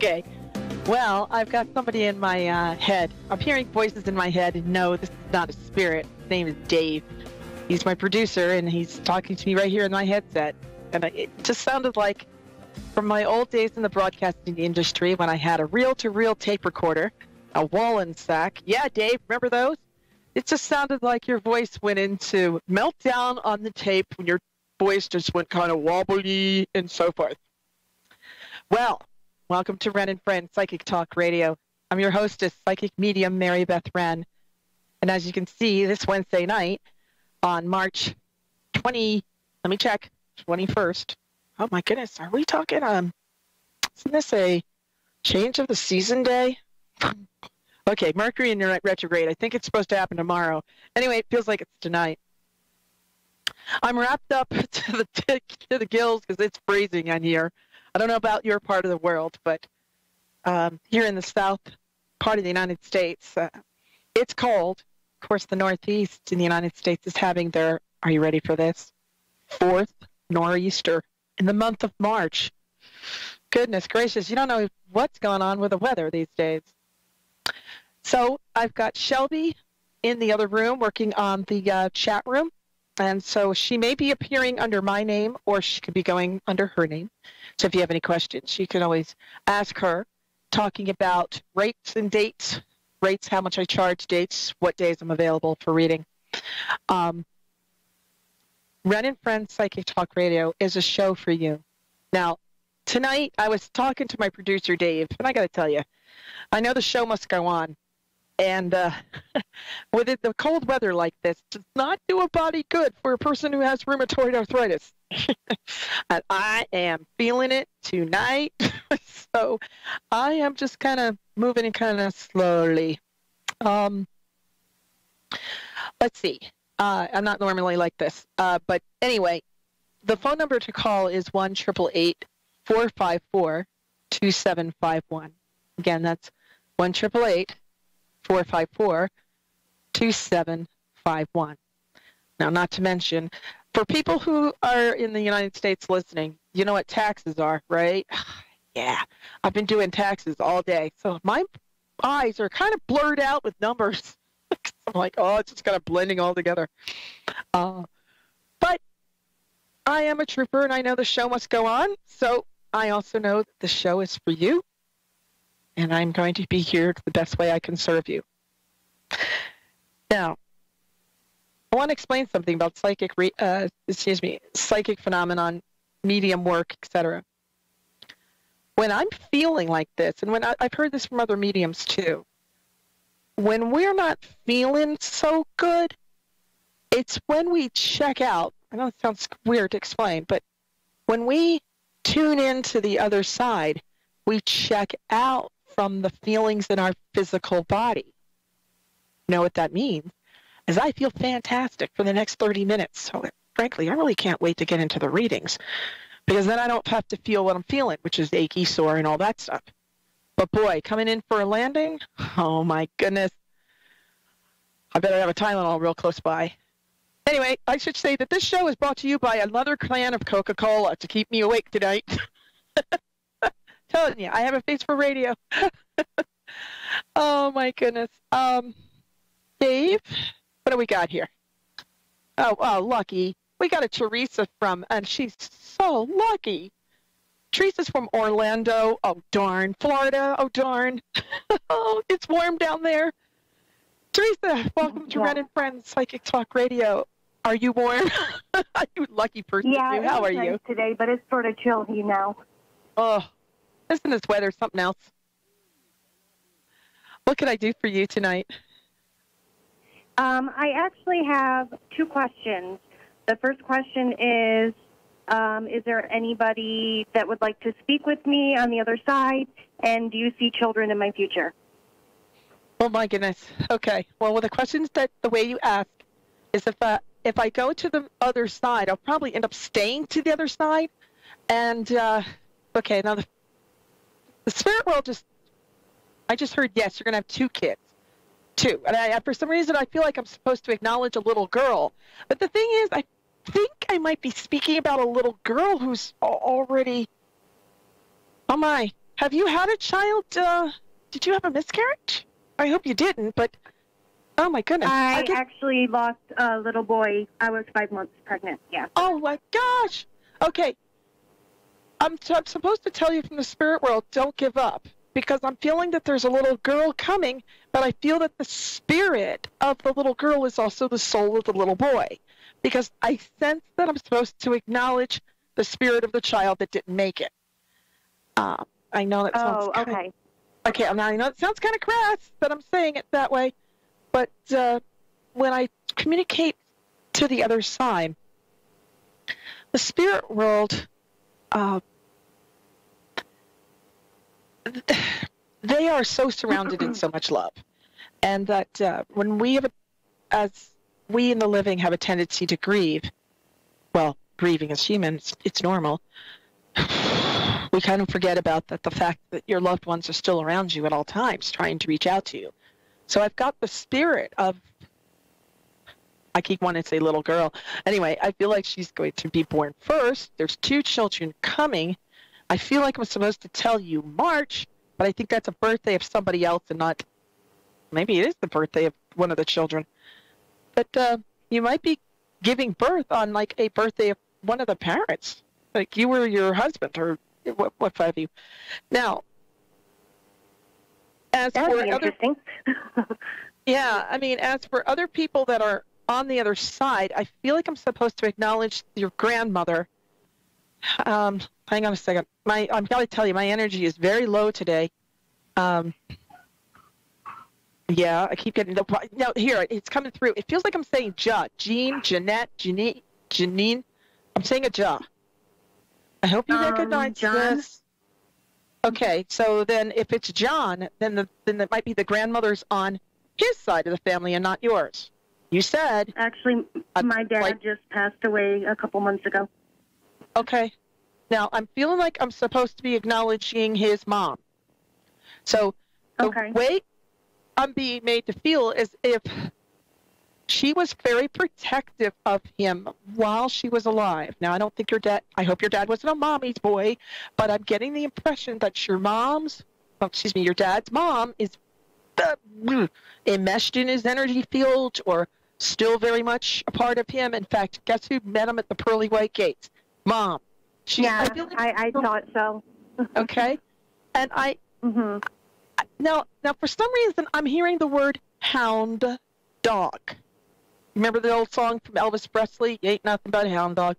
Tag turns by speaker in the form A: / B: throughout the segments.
A: Okay. Well, I've got somebody in my head. I'm hearing voices in my head, and no, this is not a spirit. His name is Dave. He's my producer, and he's talking to me right here in my headset. And it just sounded like from my old days in the broadcasting industry when I had a reel-to-reel tape recorder, a Wallen sack. Yeah, Dave, remember those? It just sounded like your voice went into meltdown on the tape when your voice just went kind of wobbly and so forth. Well, welcome to Wrenn and Friend Psychic Talk Radio. I'm your hostess, psychic medium Mary Beth Wrenn. And as you can see, this Wednesday night on March 21st. Oh my goodness, are we talking, isn't this a change of the season day? Okay, Mercury in retrograde. I think it's supposed to happen tomorrow. Anyway, it feels like it's tonight. I'm wrapped up to the gills because it's freezing in here. I don't know about your part of the world, but here in the south part of the United States, it's cold. Of course, the Northeast in the United States is having their, are you ready for this? 4th nor'easter in the month of March. Goodness gracious, you don't know what's going on with the weather these days. So I've got Shelby in the other room working on the chat room. And so she may be appearing under my name or she could be going under her name. So if you have any questions, you can always ask her, talking about rates and dates. Rates, how much I charge, dates, what days I'm available for reading. Wrenn and Friends Psychic Talk Radio is a show for you. Now, tonight I was talking to my producer, Dave, and I got to tell you, I know the show must go on. And with the cold weather like this, does not do a body good for a person who has rheumatoid arthritis. And I am feeling it tonight. So I am just kind of moving it kind of slowly. Let's see. I'm not normally like this. But anyway, the phone number to call is 1-888-454-2751. Again, that's 1-888-454-2751. Now, not to mention, for people who are in the United States listening, you know what taxes are, right? Yeah, I've been doing taxes all day. So my eyes are kind of blurred out with numbers. I'm like, oh, it's just kind of blending all together. But I am a trooper, and I know the show must go on. So I also know that the show is for you. And I'm going to be here the best way I can serve you. Now, I want to explain something about psychic phenomenon, medium work, etc. When I'm feeling like this, and when I've heard this from other mediums too, when we're not feeling so good, it's when we check out. I know it sounds weird to explain, but when we tune into the other side, we check out from the feelings in our physical body. You know what that means? Is I feel fantastic for the next 30 minutes. So frankly, I really can't wait to get into the readings because then I don't have to feel what I'm feeling, which is achy, sore, and all that stuff. But boy, coming in for a landing, oh my goodness. I better have a Tylenol real close by. Anyway, I should say that this show is brought to you by another can of Coca-Cola to keep me awake tonight. Telling you, I have a face for radio. Oh my goodness. Dave, what do we got here? Oh, lucky. We got a Teresa and she's so lucky. Teresa's from Orlando. Oh, darn. Florida. Oh, darn. Oh, it's warm down there. Teresa, welcome to Wrenn and Friends Psychic Talk Radio. Are you warm? You lucky person.
B: Yeah,
A: how are you?
B: Today, but it's sort of chilly now.
A: Oh, isn't this weather something else? What can I do for you tonight?
B: I actually have two questions. The first question is there anybody that would like to speak with me on the other side? And do you see children in my future?
A: Oh, my goodness. Okay. Well, the questions that the way you ask is if I go to the other side, I'll probably end up staying to the other side. And, okay, now the spirit world I just heard, yes, you're going to have 2 kids. 2. And for some reason, I feel like I'm supposed to acknowledge a little girl. But the thing is, I think I might be speaking about a little girl who's already, oh my, have you had a child? Did you have a miscarriage? I hope you didn't, but oh my goodness.
B: I actually lost a little boy. I was 5 months pregnant, yeah.
A: Oh my gosh. Okay. I'm supposed to tell you from the spirit world, don't give up, because I'm feeling that there's a little girl coming, but I feel that the spirit of the little girl is also the soul of the little boy, because I sense that I'm supposed to acknowledge the spirit of the child that didn't make it. I know that sounds
B: okay.
A: Okay, I know it sounds kind of crass, but I'm saying it that way. But when I communicate to the other side, the spirit world, they are so surrounded in so much love. And that when we have, as we in the living have a tendency to grieve, well, grieving as humans, it's normal. We kind of forget about that, the fact that your loved ones are still around you at all times, trying to reach out to you. So I've got the spirit of, I keep wanting to say little girl. Anyway, I feel like she's going to be born first. There's 2 children coming. I feel like I'm supposed to tell you March, but I think that's a birthday of somebody else and not, maybe it is the birthday of one of the children. But you might be giving birth on like a birthday of one of the parents, like you or your husband or what have you. Now, as
B: That'd
A: for
B: be
A: other,
B: interesting.
A: yeah, I mean, as for other people that are on the other side, I feel like I'm supposed to acknowledge your grandmother. Hang on a second. I'm got to tell you, my energy is very low today. Yeah, I keep getting no. Here, it's coming through. It feels like I'm saying Jean, Jeanette, Janine. I'm saying a Ja. I hope you recognize
B: John?
A: this. Okay, so then if it's John, then that might be the grandmother's on his side of the family and not yours. You said.
B: Actually, my dad just passed away a couple months ago.
A: Okay. Now, I'm feeling like I'm supposed to be acknowledging his mom. So the way I'm being made to feel is if she was very protective of him while she was alive. Now, I don't think I hope your dad wasn't a mommy's boy, but I'm getting the impression that your dad's mom is enmeshed in his energy field or still very much a part of him. In fact, guess who met him at the pearly white gates? Mom.
B: I thought so.
A: Okay. And now for some reason, I'm hearing the word hound dog. Remember the old song from Elvis Presley? You ain't nothing but a hound dog.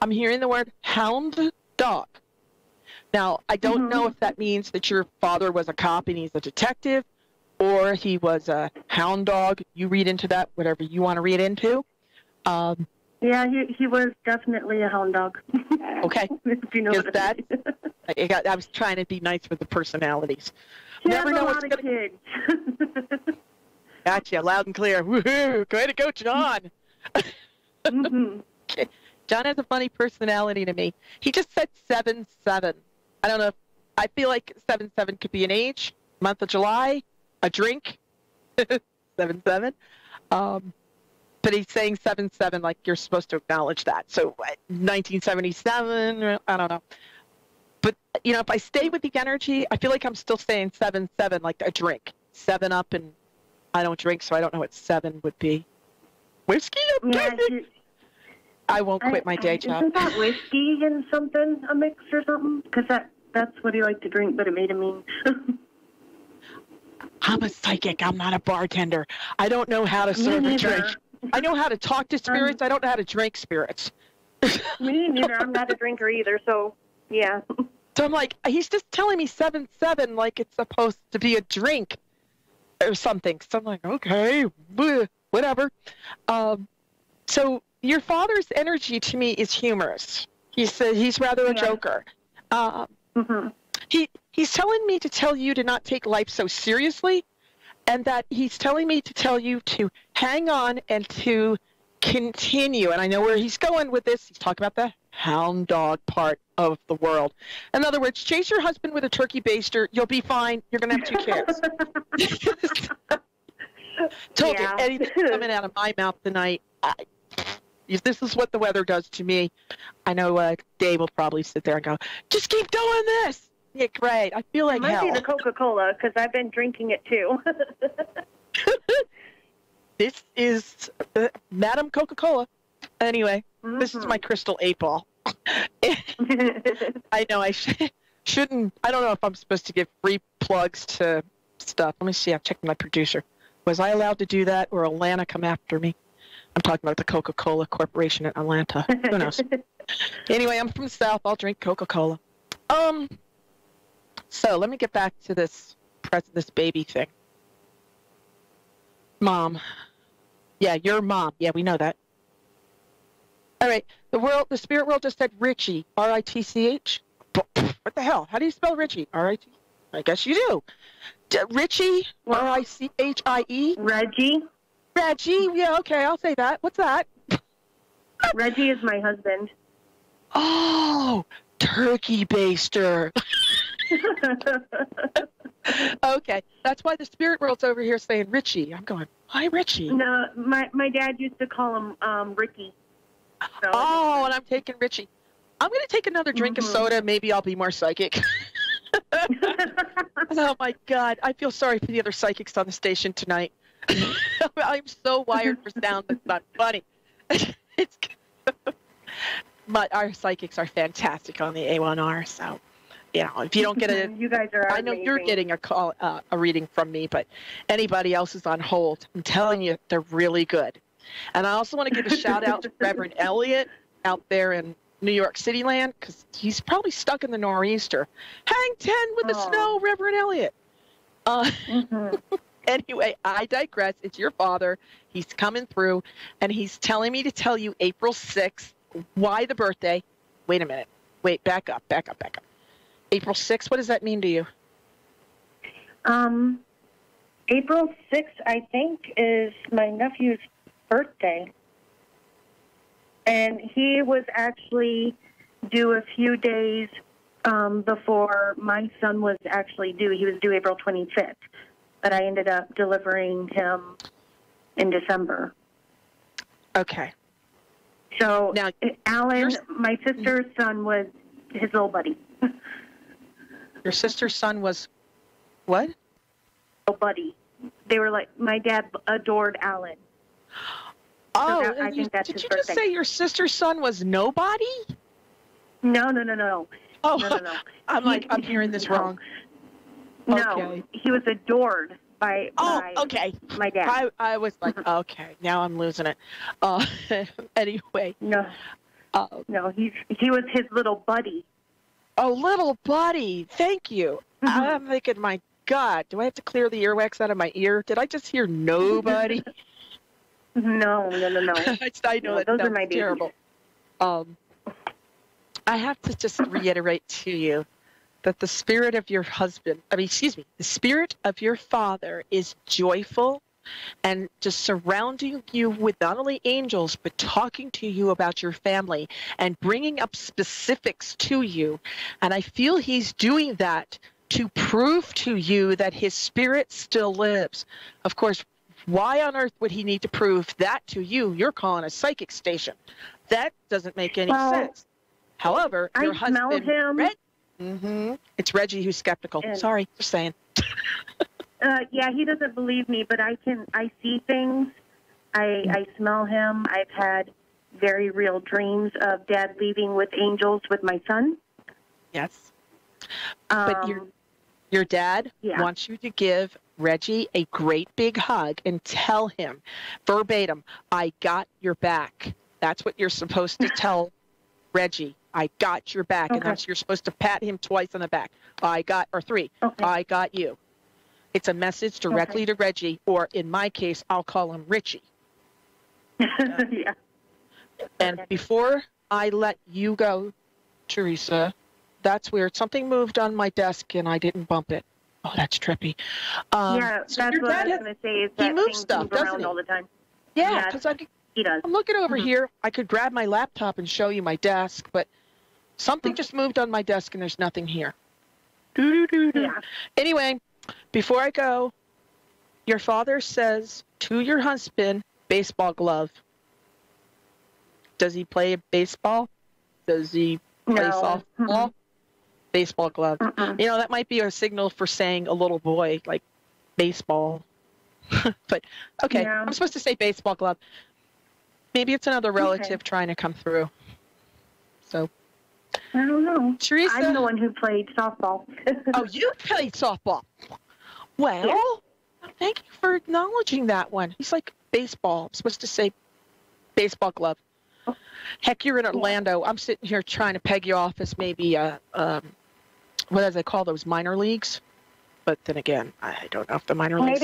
A: I'm hearing the word hound dog. Now, I don't know if that means that your father was a cop and he's a detective, or he was a hound dog. You read into that, whatever you want to read into.
B: Yeah, he was definitely a hound dog.
A: Okay.
B: If you know what I mean.
A: I was trying to be nice with the personalities.
B: He
A: Never
B: has
A: know
B: a
A: what's
B: lot of kids.
A: Gotcha, loud and clear. Woohoo! Way to go, John. Okay. John has a funny personality to me. He just said 7-7. I don't know. I feel like 7-7 could be an age, month of July, a drink. 7-7. But he's saying 7-7 like you're supposed to acknowledge that. So 1977, I don't know. But, if I stay with the energy, I feel like I'm still saying 7-7 like a drink. 7-Up, and I don't drink, so I don't know what 7 would be. Whiskey? I'm guessing. I won't quit my day job.
B: Isn't that whiskey and something, a mix or something? Because that's what he liked to drink, but it made him mean.
A: I'm a psychic. I'm not a bartender. I don't know how to serve a drink. I know how to talk to spirits. I don't know how to drink spirits.
B: Me neither. I'm not a drinker either, so yeah.
A: So I'm like, he's just telling me 7-7 like it's supposed to be a drink or something. So I'm like, okay, whatever. So your father's energy to me is humorous. He's rather a joker. He's telling me to tell you to not take life so seriously, and that he's telling me to tell you to hang on and to continue. And I know where he's going with this. He's talking about the hound dog part of the world. In other words, chase your husband with a turkey baster. You'll be fine. You're going to have 2 kids. Told you, anything coming out of my mouth tonight. This is what the weather does to me. I know Dave will probably sit there and go, just keep doing this. Yeah, great. I feel like
B: It might be
A: hell.
B: the Coca-Cola because I've been drinking it too.
A: This is Madam Coca-Cola. Anyway, this is my crystal 8-ball. I know I shouldn't. I don't know if I'm supposed to give free plugs to stuff. Let me see. I've checked my producer. Was I allowed to do that, or Atlanta come after me? I'm talking about the Coca-Cola Corporation in Atlanta. Who knows? Anyway, I'm from the South. I'll drink Coca-Cola. So let me get back to this baby thing. Mom. Yeah, your mom. Yeah, we know that. All right. The spirit world just said Richie. R-I-T-C-H. What the hell? How do you spell Richie? R-I-T? I guess you do. Richie. R-I-C-H-I-E.
B: Reggie.
A: Reggie. Yeah, okay. I'll say that. What's that?
B: Reggie is my husband.
A: Oh, turkey baster. Okay. That's why the spirit world's over here saying Richie. I'm going, hi, Richie.
B: No, my dad used to call him Ricky. So.
A: Oh, and I'm taking Richie. I'm going to take another drink of soda. Maybe I'll be more psychic. Oh, my God. I feel sorry for the other psychics on the station tonight. I'm so wired for sound that's not funny. But our psychics are fantastic on the A1R. So, if you don't get a...
B: You guys are
A: I know
B: amazing.
A: you're getting a reading from me, but anybody else is on hold. I'm telling you, they're really good. And I also want to give a shout-out to Reverend Elliot out there in New York City land, because he's probably stuck in the nor'easter. Hang 10 with the snow, Reverend Elliot. Anyway, I digress. It's your father. He's coming through, and he's telling me to tell you April 6th. Why the birthday? Wait a minute. Wait, back up. April 6th, what does that mean to you?
B: April 6th, I think, is my nephew's birthday. And he was actually due a few days before my son was actually due. He was due April 25th, but I ended up delivering him in December.
A: Okay.
B: So
A: now,
B: Alan, my sister's son, was his little buddy.
A: Your sister's son was what?
B: Little buddy. They were like, my dad adored Alan.
A: Oh,
B: so I think that's
A: did
B: his
A: you
B: birthday.
A: just say your sister's son was nobody?
B: No.
A: Oh,
B: No.
A: I'm hearing this wrong.
B: No,
A: Okay.
B: he was adored by
A: okay.
B: my dad.
A: I was like, okay, now I'm losing it. Anyway.
B: No, he was his little buddy.
A: Oh, little buddy. Thank you. I'm thinking, my God, do I have to clear the earwax out of my ear? Did I just hear nobody?
B: No.
A: I know that
B: those
A: sounds
B: are my babies.
A: terrible. I have to just reiterate to you that the spirit of your the spirit of your father is joyful and just surrounding you with not only angels, but talking to you about your family and bringing up specifics to you. And I feel he's doing that to prove to you that his spirit still lives. Of course, why on earth would he need to prove that to you? You're calling a psychic station. That doesn't make any sense. However, your husband,
B: smell him.
A: It's Reggie who's skeptical. Sorry, just saying.
B: Yeah, he doesn't believe me, but I see things. I smell him. I've had very real dreams of Dad leaving with angels with my son.
A: Yes. But your dad wants you to give Reggie a great big hug and tell him verbatim, I got your back. That's what you're supposed to tell Reggie. I got your back.
B: Okay.
A: And you're supposed to pat him twice on the back. Or three. Okay. I got you. It's a message directly to Reggie, or in my case, I'll call him Richie.
B: Yeah.
A: And before I let you go, Teresa, that's weird. Something moved on my desk and I didn't bump it. Oh, that's trippy.
B: That's what I was going to say. Is that
A: he moves stuff, doesn't he?
B: All the time.
A: Yeah, because
B: he does.
A: I'm looking over here. I could grab my laptop and show you my desk, but something just moved on my desk and there's nothing here.
B: Yeah.
A: Anyway, before I go, your father says to your husband, baseball glove. Does he play baseball? Does he play softball? Baseball glove. You know, that might be a signal for saying a little boy, like baseball. But, okay,
B: Yeah.
A: I'm supposed to say baseball glove. Maybe it's another relative trying to come through. So,
B: I don't know.
A: Teresa?
B: I'm the one who played softball.
A: Oh, you played softball. Well, thank you for acknowledging that one. He's like baseball. I'm supposed to say baseball glove. Heck, you're in Orlando. I'm sitting here trying to peg you off as maybe what do they call those, minor leagues? But then again, I don't know if the minor leagues.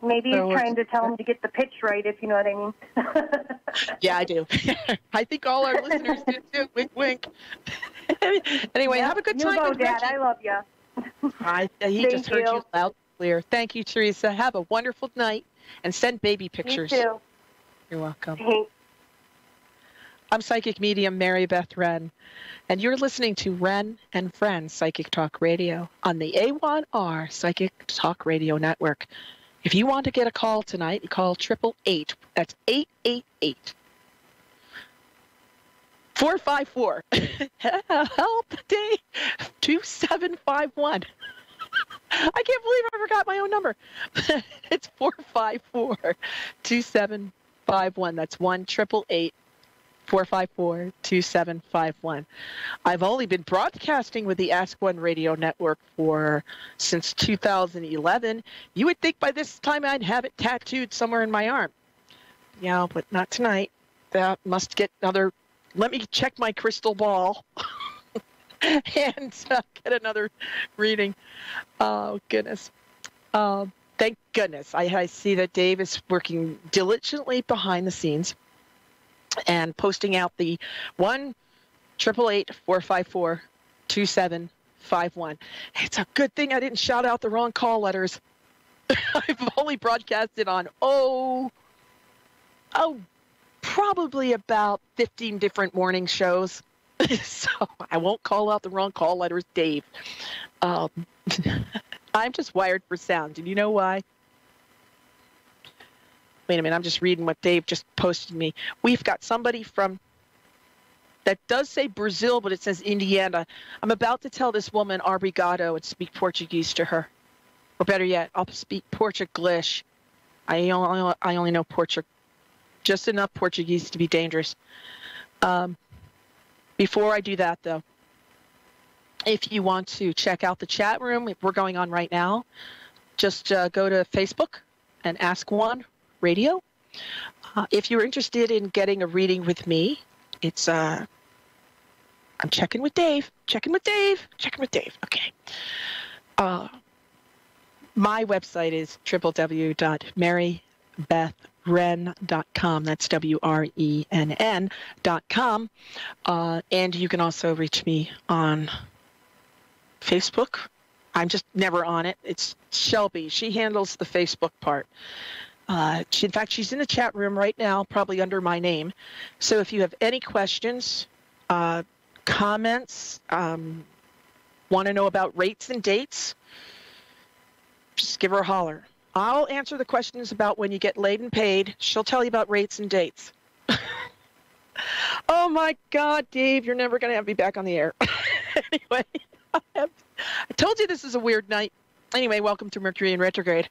B: Maybe he's trying to tell him to get the pitch right, if you know what I mean.
A: Yeah, I do. I think all our listeners do too. Wink, wink. Anyway, have a good time.
B: You go,
A: with
B: Dad.
A: Reggie.
B: I love you.
A: He just heard you loud and clear. Thank you, Teresa. Have a wonderful night, and send baby pictures.
B: You too.
A: You're welcome.
B: Thanks.
A: I'm psychic medium Mary Beth Wrenn, and you're listening to Wrenn and Friends Psychic Talk Radio on the A1R Psychic Talk Radio Network. If you want to get a call tonight, you call 888. That's 888. 454. Help, Dave. 2751. I can't believe I forgot my own number. It's 454-2751. That's 1-888-454-2751. I've only been broadcasting with the Ask One Radio Network since 2011. You would think by this time I'd have it tattooed somewhere in my arm. Yeah, but not tonight. That must get another. Let me check my crystal ball and get another reading. Oh, goodness. Thank goodness. I see that Dave is working diligently behind the scenes and posting out the 1-888-454-2751. It's a good thing I didn't shout out the wrong call letters. I've only broadcasted on, probably about 15 different morning shows. So I won't call out the wrong call letters, Dave. I'm just wired for sound. Do you know why? Wait a minute, I'm just reading what Dave just posted me. We've got somebody that does say Brazil, but it says Indiana. I'm about to tell this woman obrigado and speak Portuguese to her. Or better yet, I'll speak Portuglish. I only know just enough Portuguese to be dangerous. Before I do that, though, if you want to check out the chat room, we're going on right now. Just go to Facebook and Ask One Radio. If you're interested in getting a reading with me, it's I'm checking with Dave. Okay. My website is www.marybethwrenn.com. That's WRENN.com. And you can also reach me on Facebook. I'm just never on it. It's Shelby. She handles the Facebook part. In fact, she's in the chat room right now, probably under my name. So if you have any questions, comments, want to know about rates and dates, just give her a holler. I'll answer the questions about when you get laid and paid. She'll tell you about rates and dates. Oh, my God, Dave, you're never going to have me back on the air. Anyway, I told you this is a weird night. Anyway, welcome to Mercury in retrograde.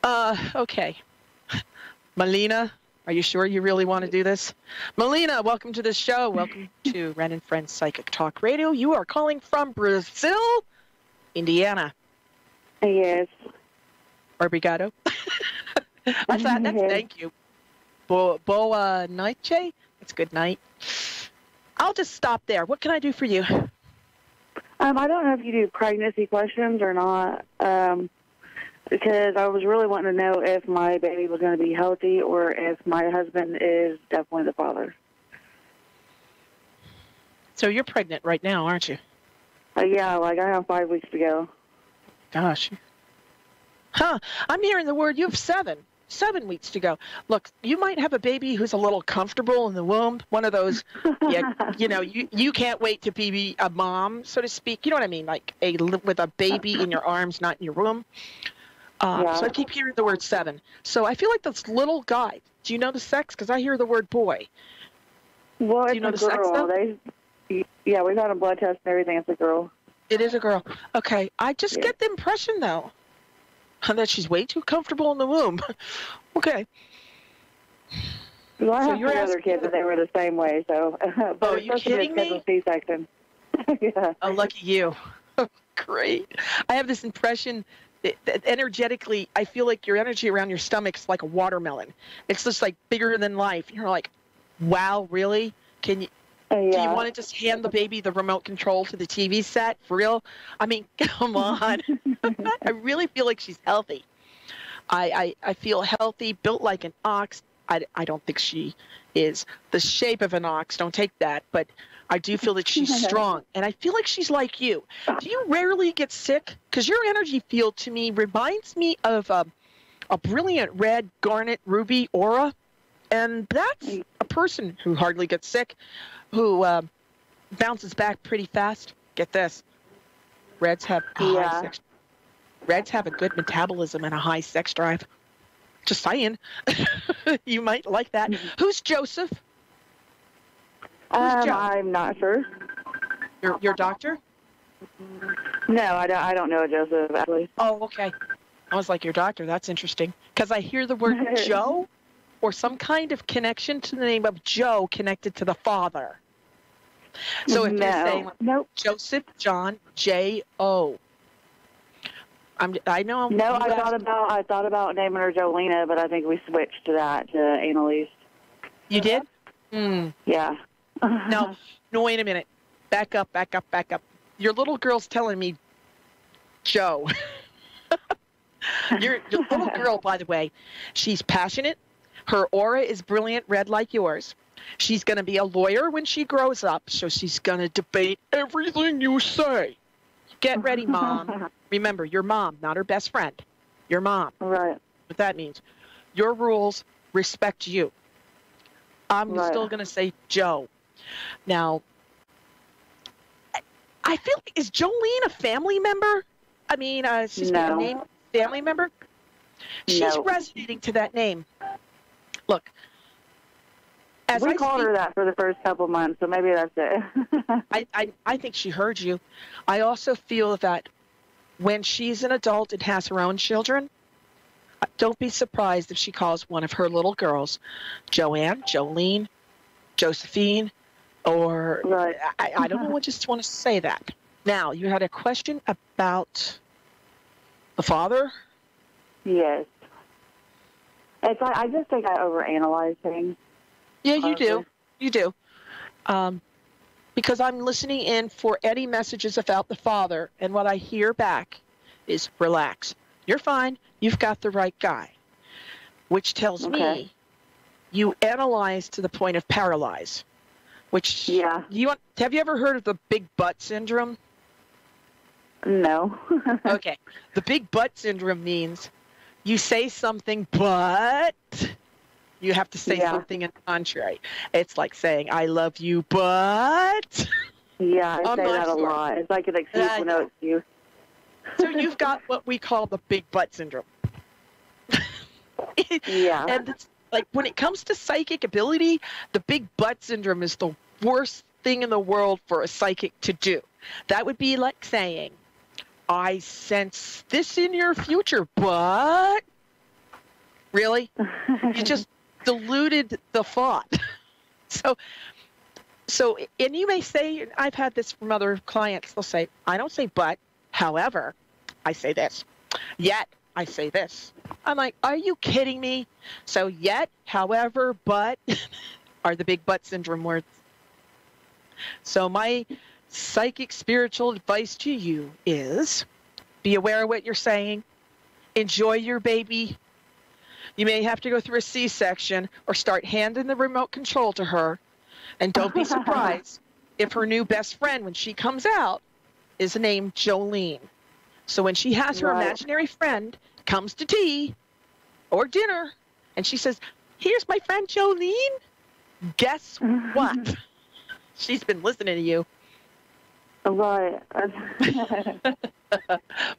A: Okay. Melina, are you sure you really want to do this? Melina, welcome to the show. Welcome to Wrenn and Friends Psychic Talk Radio. You are calling from Brazil, Indiana.
B: Yes.
A: Obrigado. That's thank you. Boa noite. It's good night. I'll just stop there. What can I do for you?
C: I don't know if you do pregnancy questions or not, because I was really wanting to know if my baby was going to be healthy or if my husband is definitely the father.
A: So you're pregnant right now, aren't you?
C: Yeah, I have 5 weeks to go.
A: Gosh. Huh. I'm hearing the word you have 7 weeks to go. Look, you might have a baby who's a little comfortable in the womb. One of those, you can't wait to be a mom, so to speak. You know what I mean? Like with a baby in your arms, not in your womb.
C: Yeah.
A: So I keep hearing the word 7. So I feel like this little guy. Do you know the sex? Because I hear the word boy.
C: Well,
A: do you know
C: it's
A: the
C: a
A: sex,
C: girl.
A: though?
C: Yeah, we've had a blood test and everything. It's a girl.
A: It is a girl. Okay. I just
C: Yeah.
A: get the impression, though, that she's way too comfortable in the womb. Okay.
C: Well, I
A: So
C: have
A: you're
C: three other
A: asking
C: kids, and they were the same way. So, but
A: Oh, are
C: it's
A: you
C: supposed to be a
A: kidding me?
C: scheduled C-section. Yeah.
A: Oh, lucky you. Great. I have this impression that energetically, I feel like your energy around your stomach's like a watermelon. It's just like bigger than life. You're like, wow, really? Can you? Do you
C: Yeah.
A: want to just hand the baby the remote control to the TV set? For real? I mean, come on. I really feel like she's healthy. I feel healthy, built like an ox. I don't think she is the shape of an ox. Don't take that. But I do feel that she's strong. And I feel like she's like you. Do you rarely get sick? Because your energy field to me reminds me of a brilliant red garnet ruby aura. And that's a person who hardly gets sick, who bounces back pretty fast. Get this. Reds have a high sex. Reds have a good metabolism and a high sex drive. Just saying. You might like that. Who's Joseph? Who's Joe?
C: I'm not sure.
A: Your doctor?
C: No, I don't know Joseph, actually.
A: Oh, okay. I was like, your doctor. That's interesting. Because I hear the word Joe or some kind of connection to the name of Joe connected to the father. So if you're saying Joseph John J.O. I know.
C: No, I thought about naming her Jolena, but I think we switched to that, to Annalise.
A: You did? Mm.
C: Yeah.
A: No, wait a minute. Back up. Your little girl's telling me Joe. Your little girl, by the way, she's passionate. Her aura is brilliant, red like yours. She's going to be a lawyer when she grows up, so she's going to debate everything you say. Get ready, Mom. Remember, your mom, not her best friend. Your mom.
C: Right.
A: What that means. Your rules respect you. I'm still going to say Joe. Now, I feel like, is Jolene a family member? I mean, a name family member? She's resonating to that name. Look,
C: we called her that for the first couple months, so maybe that's it.
A: I think she heard you. I also feel that when she's an adult and has her own children, don't be surprised if she calls one of her little girls Joanne, Jolene, Josephine, or I don't know. I just want to say that. Now, you had a question about the father?
C: Yes. It's like, I just think I overanalyze things.
A: Yeah, you do. You do. Because I'm listening in for any messages about the father, and what I hear back is relax. You're fine. You've got the right guy. Which tells me you analyze to the point of paralyze. Which, have you ever heard of the big butt syndrome?
C: No.
A: Okay. The big butt syndrome means you say something, but you have to say something in contrary. It's like saying, I love you, but...
C: Yeah, I say that a lot. It's like an excuse with no excuse.
A: So you've got what we call the big butt syndrome.
C: Yeah.
A: And it's like, when it comes to psychic ability, the big butt syndrome is the worst thing in the world for a psychic to do. That would be like saying, I sense this in your future, but... Really? You just diluted the thought. So, and you may say, I've had this from other clients, they'll say, I don't say but, however, I say this. Yet, I say this. I'm like, are you kidding me? So yet, however, but are the big butt syndrome words. So my psychic spiritual advice to you is be aware of what you're saying. Enjoy your baby. You may have to go through a C-section or start handing the remote control to her. And don't be surprised if her new best friend, when she comes out, is named Jolene. So when she has her imaginary friend, comes to tea or dinner, and she says, here's my friend Jolene, guess what? She's been listening to you.
C: Right.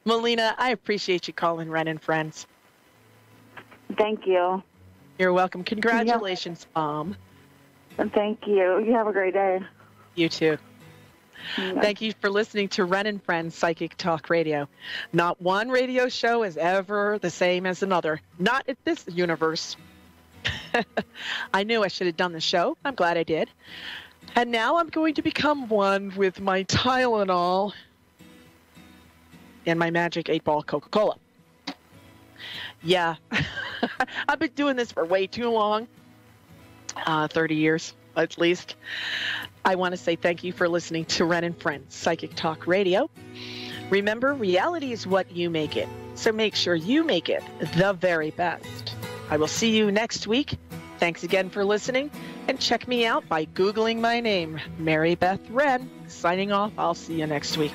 A: Melina, I appreciate you calling Wrenn and Friends.
C: Thank you.
A: You're welcome. Congratulations, Mom.
C: Thank you. You have a great day.
A: You too.
C: Yeah.
A: Thank you for listening to Wrenn and Friends Psychic Talk Radio. Not one radio show is ever the same as another. Not at this universe. I knew I should have done the show. I'm glad I did. And now I'm going to become one with my Tylenol and my Magic 8-Ball Coca-Cola. Yeah, I've been doing this for way too long, 30 years at least. I want to say thank you for listening to Wrenn and Friends Psychic Talk Radio. Remember, reality is what you make it, so make sure you make it the very best. I will see you next week. Thanks again for listening, and check me out by Googling my name, Mary Beth Wrenn. Signing off. I'll see you next week.